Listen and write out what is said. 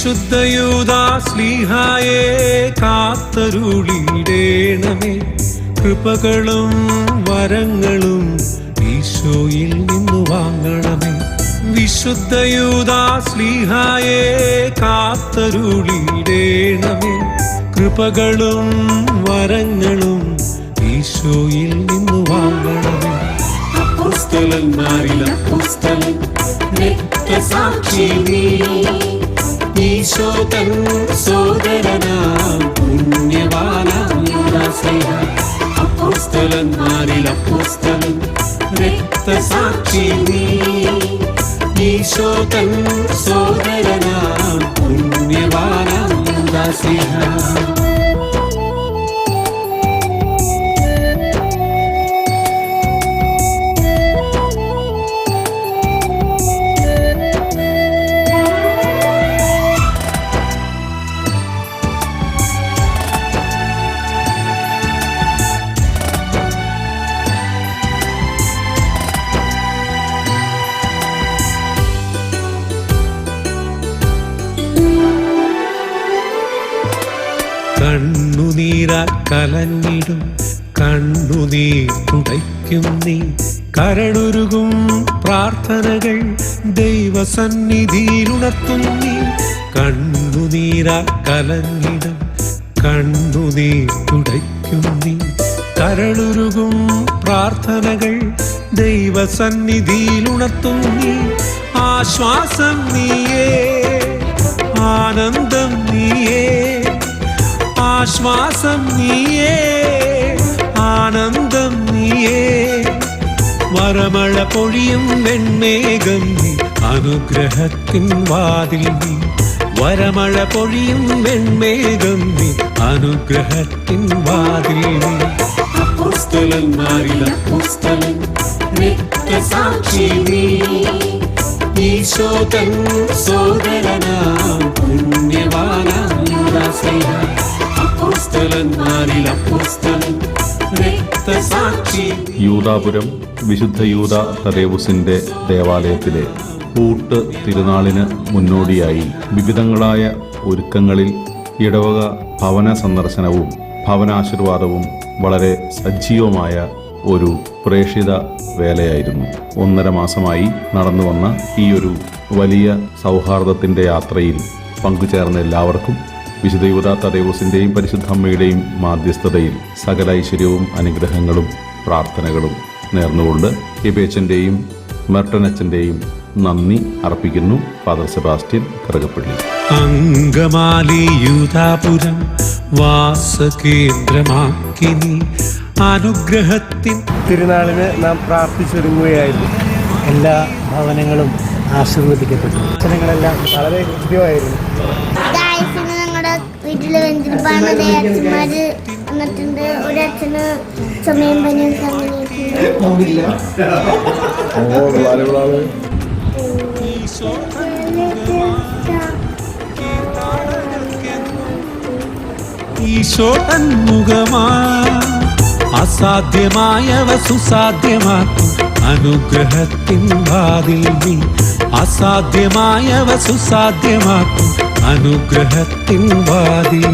വിശുദ്ധയൂദാശ്ലീഹായെ കാത്തരുളിയിടേണമേ. കൃപകളും വരങ്ങളും ഈശോയിൽ നിന്നു വാങ്ങണമേ. വിശുദ്ധയൂദാശ്ലീഹായെ കാത്തരുളിയിടേണമേ. കൃപകളും വരങ്ങളും ഈശോയിൽ നിന്നു വാങ്ങണമേ. അപ്പോസ്തലന്മാരിൽ അപ്പോസ്തലൻ രക്തസാക്ഷി നീ, ഈശോ തൻ സോദരനാം പുണ്യവാനാം യൂദാശ്ലീഹ. അപ്പോസ്തലന്മാരിൽ അപ്പോസ്തലൻ രക്തസാക്ഷി നീ, ഈശോ തൻ സോദരനാം പുണ്യവാനാം യൂദാശ്ലീഹ. കണ്ണുനീരാ കലങ്ങിടും കണ്ണുനീർ തുടയ്ക്കും നീ. കരളുരുകും പ്രാർത്ഥനകൾ ദൈവസന്നിധിയിലുണർത്തും നീ. കണ്ണുനീരാ കലങ്ങിടും കണ്ണുനീർ തുടയ്ക്കും നീ. കരളുരുകും പ്രാർത്ഥനകൾ ദൈവസന്നിധിയിലുണർത്തും നീ. ആശ്വാസം നീയേ, ആനന്ദം നീയേ. ആശ്വാസം നീയേ, ആനന്ദം നീയേ. വരമഴ പൊഴിയും വെൺമേഘം നീ, അനുഗ്രഹത്തിൻ വാതിൽ നീ. വരമഴ പൊഴിയും വെൺമേഘം നീ, അനുഗ്രഹത്തിൻ വാതിൽ നീ. അപ്പോസ്തലന്മാരിൽ അപ്പോസ്തലൻ രക്തസാക്ഷി നീ, ഈശോ തൻ സോദരനാം പുണ്യവാനാം യൂദാശ്ലീഹ. യൂദാപുരം വിശുദ്ധ യൂദാ തദേവുസിന്റെ ദേവാലയത്തിലെ പൂട്ട് തിരുനാളിന് മുന്നോടിയായി വിവിധങ്ങളായ ഒരുക്കങ്ങളിൽ ഇടവക ഭവന സന്ദർശനവും ഭവനാശീർവാദവും വളരെ സജീവമായ ഒരു പ്രേക്ഷിത വേലയായിരുന്നു. 1.5 മാസമായി നടന്നു വന്ന ഈ ഒരു വലിയ സൗഹാർദ്ദത്തിന്റെ യാത്രയിൽ പങ്കുചേർന്ന എല്ലാവർക്കും വിശുദ്ധ യൂദാ തദേവുസിന്റെയും പരിശുദ്ധ അമ്മയുടെയും മാധ്യസ്ഥതയിൽ സകല ഐശ്വര്യവും അനുഗ്രഹങ്ങളും പ്രാർത്ഥനകളും നേർന്നുകൊണ്ട് എബേച്ചന്റെയും മെർട്ടനച്ചന്റെയും നന്ദി അർപ്പിക്കുന്നു. Father Sebastian Karukappally. അങ്കമാലി യൂദാപുരം വാസകേന്ദ്രമാക്കി നീ അനുഗ്രഹത്തിൻ തിരുനാളിന് നാം പ്രാർത്ഥിച്ചൊരുങ്ങുകയായിരുന്നു. എല്ലാ ഭവനങ്ങളും ആശീർവദിക്കപ്പെട്ടു. അച്ഛനങ്ങളെല്ലാം വളരെ ഹൃദ്യമായിരുന്നു. ഞങ്ങളുടെ വീട്ടില് വെഞ്ചിരിപ്പാണ് അച്ഛന്മാര് വന്നിട്ടുണ്ട്. ഒരു അച്ഛന് ചുമയും പനിയും ഈശോ അന്മുഖമാ അസാധ്യമായവ സുസാധ്യമാക്കും അനുഗ്രഹത്തിൻ വാതിൽ നീ. അസാധ്യമായവ സുസാധ്യമാക്കും അനുഗ്രഹത്തിൻ വാതിൽ.